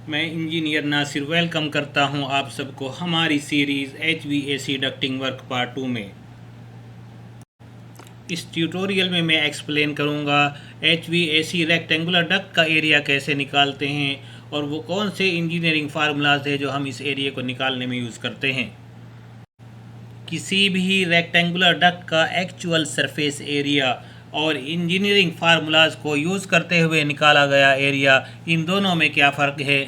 मैं engineer Nasir welcome करता हूं आप सबको हमारी series HVAC ducting work part 2 में। इस ट्यूटोरियल में मैं एक्सप्लेन करूंगा HVAC रेक्टेंगुलर डक्ट का एरिया कैसे निकालते हैं और वो कौन से इंजीनियरिंग फार्मूलाज है जो हम इस एरिया को निकालने में यूज़ करते हैं। किसी भी रेक्टेंगुलर डक्ट का एक्चुअल सरफेस एरिया और इंजीनियरिंग फार्मूलाज को यूज़ करते हुए निकाला गया एरिया, इन दोनों में क्या फ़र्क है।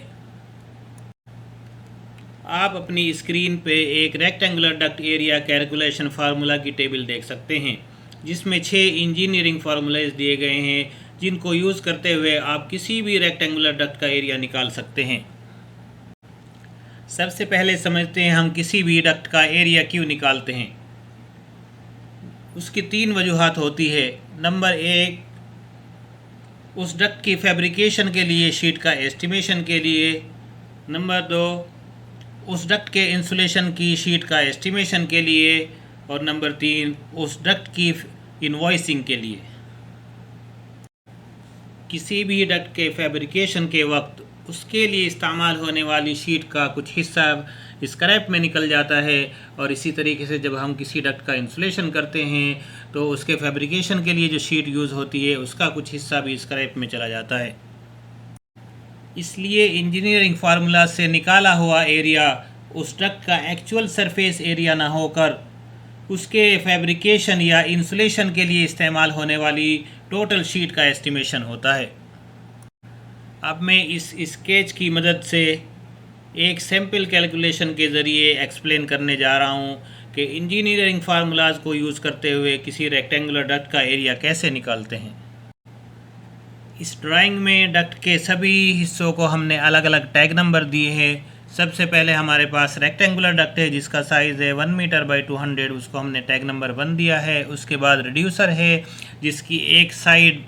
आप अपनी स्क्रीन पे एक rectangular duct area calculation formula की टेबल देख सकते हैं, जिसमें 6 इंजीनियरिंग फार्मूलाज दिए गए हैं, जिनको यूज़ करते हुए आप किसी भी रेक्टेंगुलर डक्ट का एरिया निकाल सकते हैं। सबसे पहले समझते हैं हम किसी भी डक्ट का एरिया क्यों निकालते हैं। उसकी 3 वजूहात होती है। नंबर 1, उस डक्ट की फैब्रिकेशन के लिए, शीट का एस्टिमेशन के लिए। नंबर 2, उस डक्ट के इंसुलेशन की शीट का एस्टिमेशन के लिए। और नंबर 3, उस डक्ट की इनवॉइसिंग के लिए। किसी भी डक्ट के फैब्रिकेशन के वक्त उसके लिए इस्तेमाल होने वाली शीट का कुछ हिस्सा स्क्रैप में निकल जाता है, और इसी तरीके से जब हम किसी डक्ट का इंसुलेशन करते हैं तो उसके फैब्रिकेशन के लिए जो शीट यूज़ होती है उसका कुछ हिस्सा भी स्क्रैप में चला जाता है। इसलिए इंजीनियरिंग फार्मूला से निकाला हुआ एरिया उस डक्ट का एक्चुअल सरफेस एरिया ना होकर उसके फैब्रिकेशन या इंसुलेशन के लिए इस्तेमाल होने वाली टोटल शीट का एस्टिमेशन होता है। अब मैं इस स्केच की मदद से एक सैम्पल कैलकुलेशन के ज़रिए एक्सप्लेन करने जा रहा हूँ कि इंजीनियरिंग फार्मूलाज को यूज़ करते हुए किसी रेक्टेंगुलर डक्ट का एरिया कैसे निकालते हैं। इस ड्राइंग में डक्ट के सभी हिस्सों को हमने अलग अलग टैग नंबर दिए हैं। सबसे पहले हमारे पास रेक्टेंगुलर डक्ट है जिसका साइज़ है 1 मीटर बाई 200, उसको हमने टैग नंबर 1 दिया है। उसके बाद रिड्यूसर है जिसकी एक साइड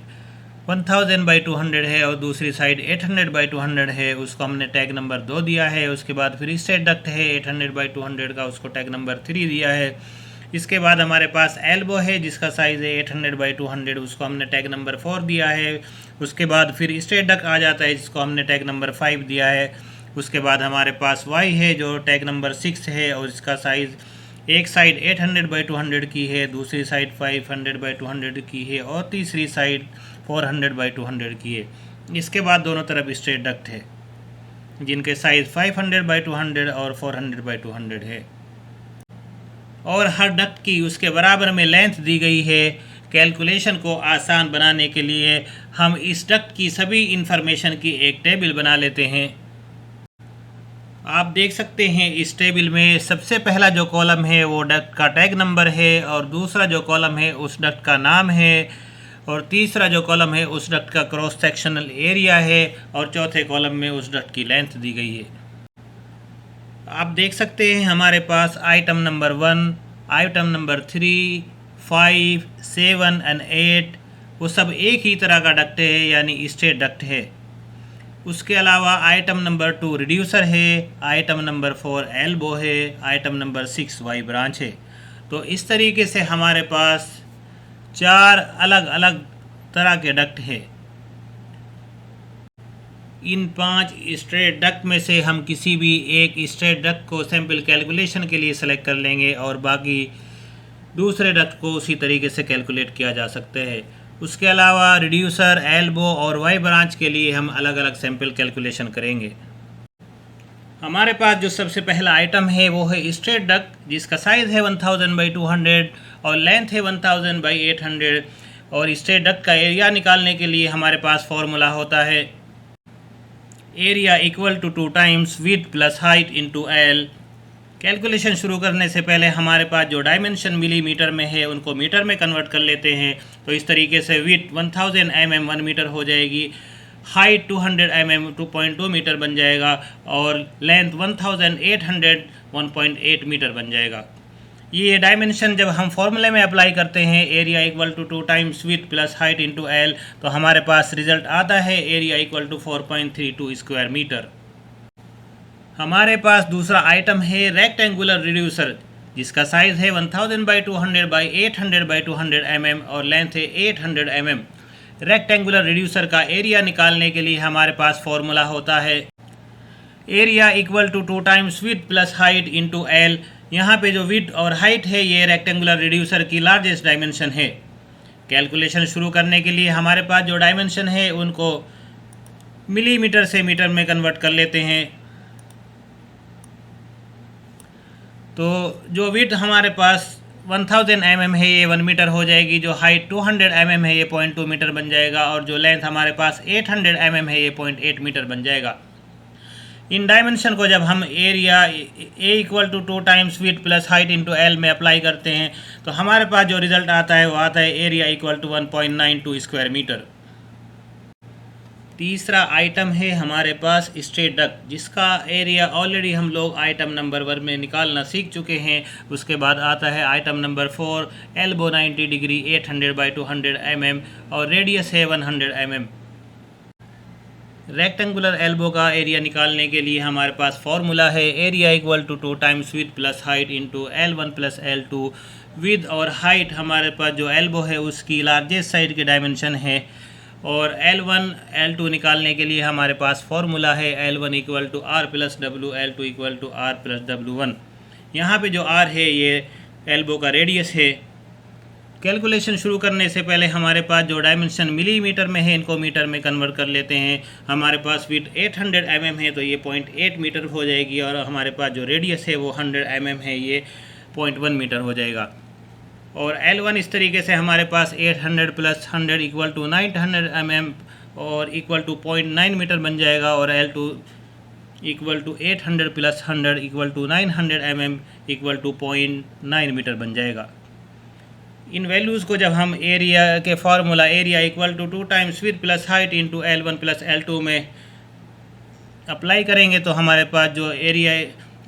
1000 बाई 200 है और दूसरी साइड 800 बाई 200 है, उसको हमने टैग नंबर 2 दिया है। उसके बाद फिर स्ट्रेट डक्ट है 800 बाई 200 का, उसको टैग नंबर 3 दिया है। इसके बाद हमारे पास एल्बो है जिसका साइज़ है 800 बाई 200, उसको हमने टैग नंबर 4 दिया है। उसके बाद फिर स्ट्रेट डक्ट आ जाता है जिसको हमने टैग नंबर 5 दिया है। उसके बाद हमारे पास वाई है जो टैग नंबर 6 है और इसका साइज़ एक साइड 800 बाई 200 की है, दूसरी साइड 500 बाई 200 की है और तीसरी साइड 400 बाई 200 की है। इसके बाद दोनों तरफ स्ट्रेट डक्ट है जिनके साइज़ 500 बाई 200 और 400 बाई 200 है, और हर डक्ट की उसके बराबर में लेंथ दी गई है। कैलकुलेशन को आसान बनाने के लिए हम इस डक्ट की सभी इंफॉर्मेशन की एक टेबल बना लेते हैं। आप देख सकते हैं इस टेबल में सबसे पहला जो कॉलम है वो डक्ट का टैग नंबर है, और दूसरा जो कॉलम है उस डक्ट का नाम है, और तीसरा जो कॉलम है उस डक्ट का क्रॉस सेक्शनल एरिया है, और चौथे कॉलम में उस डक्ट की लेंथ दी गई है। आप देख सकते हैं हमारे पास item number 1, item number 3, 5, 7 and 8 वो सब एक ही तरह का डक्ट है, यानी स्ट्रेट डक्ट है। उसके अलावा आइटम नंबर 2 रिड्यूसर है, आइटम नंबर 4 एल्बो है, आइटम नंबर 6 वाई ब्रांच है। तो इस तरीके से हमारे पास 4 अलग अलग तरह के डक्ट है। इन 5 स्ट्रेट डक्ट में से हम किसी भी एक स्ट्रेट डक्ट को सैम्पल कैलकुलेशन के लिए सेलेक्ट कर लेंगे और बाकी दूसरे डक्ट को उसी तरीके से कैलकुलेट किया जा सकता है। उसके अलावा रिड्यूसर, एल्बो और वाई ब्रांच के लिए हम अलग अलग सैम्पल कैलकुलेशन करेंगे। हमारे पास जो सबसे पहला आइटम है वो है स्ट्रेट डक्ट जिसका साइज़ है 1000 बाई 200 और लेंथ है 1000 बाई 800, और स्ट्रेट डक्ट का एरिया निकालने के लिए हमारे पास फॉर्मूला होता है area equal to 2 times width plus height into L. Calculation शुरू करने से पहले हमारे पास जो डायमेंशन मिलीमीटर में है उनको मीटर में कन्वर्ट कर लेते हैं। तो इस तरीके से विड्थ 1000 mm 1 मीटर हो जाएगी, हाइट 200 mm 2.2 मीटर बन जाएगा, और लेंथ 1800 1.8 मीटर बन जाएगा। ये डायमेंशन जब हम फॉर्मूले में अप्लाई करते हैं area equal to 2 times width plus height into L, तो हमारे पास रिजल्ट आता है area equal to 4.32 square meter. हमारे पास दूसरा आइटम है रेक्टेंगुलर रिड्यूसर जिसका साइज़ है 1000 बाई 200 बाई 800 बाई 200 mm और लेंथ है 800 mm। रेक्टेंगुलर रिड्यूसर का एरिया निकालने के लिए हमारे पास फॉर्मूला होता है area equal to 2 times width plus height into L. यहाँ पे जो विड्थ और हाइट है ये रेक्टेंगुलर रिड्यूसर की लार्जेस्ट डायमेंशन है। कैलकुलेशन शुरू करने के लिए हमारे पास जो डायमेंशन है उनको मिलीमीटर से मीटर में कन्वर्ट कर लेते हैं। तो जो विड्थ हमारे पास 1000 mm है ये 1 मीटर हो जाएगी, जो हाइट 200 mm है ये 0.2 मीटर बन जाएगा, और जो लेंथ हमारे पास 800 mm है ये 0.8 मीटर बन जाएगा। इन डायमेंशन को जब हम area A equal to 2 times width plus height into L में अप्लाई करते हैं तो हमारे पास जो रिजल्ट आता है वो आता है area equal to 1.92 square meter. तीसरा आइटम है हमारे पास स्ट्रेट डक्ट, जिसका एरिया ऑलरेडी हम लोग आइटम नंबर 1 में निकालना सीख चुके हैं। उसके बाद आता है item number 4, elbow 90 degree 800 by 200 mm और रेडियस है 100 mm। रेक्टेंगुलर एल्बो का एरिया निकालने के लिए हमारे पास फॉर्मूला है area equal to 2 times width plus height into L1 plus L2। Width और हाइट हमारे पास जो एल्बो है उसकी लार्जेस्ट साइड की डायमेंशन है, और L1 L2 निकालने के लिए हमारे पास फॉर्मूला है L1 equal to R plus W, L2 equal to R plus W1। यहाँ पे जो R है ये एल्बो का रेडियस है। कैलकुलेशन शुरू करने से पहले हमारे पास जो डायमेंशन मिलीमीटर में है इनको मीटर में कन्वर्ट कर लेते हैं। हमारे पास विड्थ 800 mm है तो ये 0.8 मीटर हो जाएगी, और हमारे पास जो रेडियस है वो 100 mm है, ये 0.1 मीटर हो जाएगा। और L1 इस तरीके से हमारे पास 800 प्लस 100 इक्वल टू 900 mm और इक्वल टू 0.9 मीटर बन जाएगा, और L2 equal to 800 plus 100 equal to 900 mm equal to 0.9 meter बन जाएगा। इन वैल्यूज़ को जब हम एरिया के formula area equal to 2 times width plus height into L1 plus L2 में अप्लाई करेंगे तो हमारे पास जो एरिया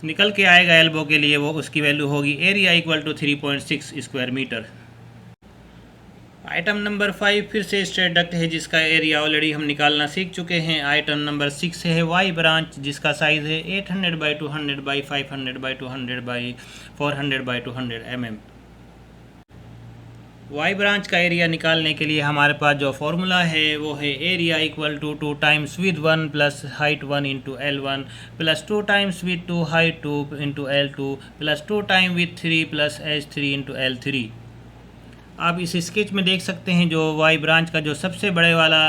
निकल के आएगा एल्बो के लिए वो उसकी वैल्यू होगी area equal to 3.6 square meter. Item number 5 फिर से स्ट्रेट डक्ट है, जिसका एरिया ऑलरेडी हम निकालना सीख चुके हैं। आइटम नंबर 6 है वाई ब्रांच, जिसका साइज़ है 800 by 200 by 500 by 200 by 400 by 200 mm। Y branch का एरिया निकालने के लिए हमारे पास जो फॉर्मूला है वो है area equal to 2 times width 1 plus height 1 into L1 plus 2 times width 2 height 2 into L2 plus 2 time width 3 plus H3 into L3। आप इस स्केच में देख सकते हैं जो वाई ब्रांच का जो सबसे बड़े वाला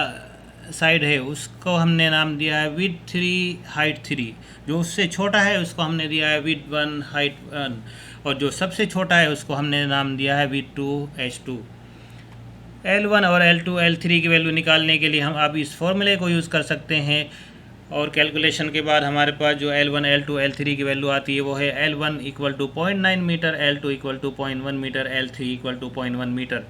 साइड है उसको हमने नाम दिया है विड्थ 3 हाइट 3, जो उससे छोटा है उसको हमने दिया है विड्थ 1 हाइट 1, और जो सबसे छोटा है उसको हमने नाम दिया है विड्थ 2 H2। L1 और L2 L3 की वैल्यू निकालने के लिए हम अब इस फॉर्मूले को यूज़ कर सकते हैं, और कैलकुलेशन के बाद हमारे पास जो L1 L2 L3 की वैल्यू आती है वो है L1 equal to 0.9 meter, L2 equal to 0.1 meter, L3 equal to 0.1 meter.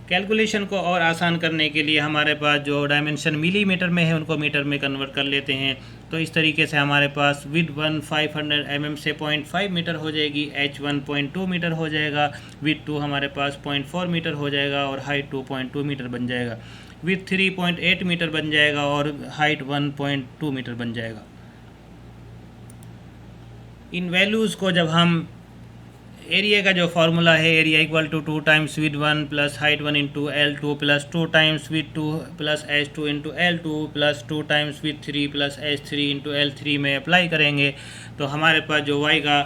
Calculation को और आसान करने के लिए हमारे पास जो डायमेंशन मिलीमीटर में है उनको मीटर में कन्वर्ट कर लेते हैं। तो इस तरीके से हमारे पास विड्थ 1 500 mm से 0.5 मीटर हो जाएगी, H1 0.2 मीटर हो जाएगा, विड्थ 2 हमारे पास 0.4 मीटर हो जाएगा, और हाइट 2.2 मीटर बन जाएगा, विड्थ 3.8 मीटर बन जाएगा, और हाइट 1.2 मीटर बन जाएगा। इन वैल्यूज़ को जब हम एरिया का जो फार्मूला है area equal to 2 times width 1 plus height 1 into L2 plus 2 times width 2 plus H2 into L2 plus 2 times width 3 plus H3 into L3 में अप्लाई करेंगे तो हमारे पास जो वाई का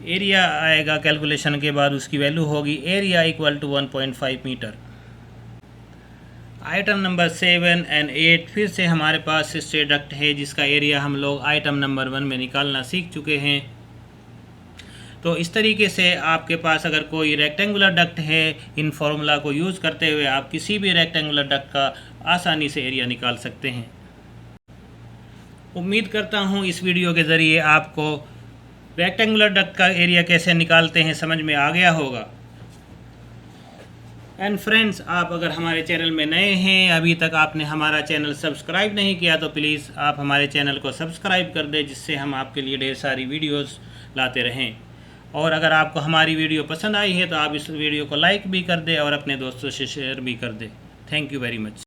एरिया आएगा कैलकुलेशन के बाद उसकी वैल्यू होगी area equal to 1.5 meter. Item number 7 and 8 फिर से हमारे पास स्ट्रेट डक्ट है, जिसका एरिया हम लोग आइटम नंबर 1 में निकालना सीख चुके हैं। तो इस तरीके से आपके पास अगर कोई रेक्टेंगुलर डक्ट है, इन फार्मूला को यूज़ करते हुए आप किसी भी रेक्टेंगुलर डक्ट का आसानी से एरिया निकाल सकते हैं। उम्मीद करता हूँ इस वीडियो के ज़रिए आपको रेक्टेंगुलर डक्ट का एरिया कैसे निकालते हैं समझ में आ गया होगा। एंड फ्रेंड्स, आप अगर हमारे चैनल में नए हैं, अभी तक आपने हमारा चैनल सब्सक्राइब नहीं किया तो प्लीज़ आप हमारे चैनल को सब्सक्राइब कर दें, जिससे हम आपके लिए ढेर सारी वीडियोस लाते रहें। और अगर आपको हमारी वीडियो पसंद आई है तो आप इस वीडियो को लाइक भी कर दें और अपने दोस्तों से शेयर भी कर दें। Thank you very much.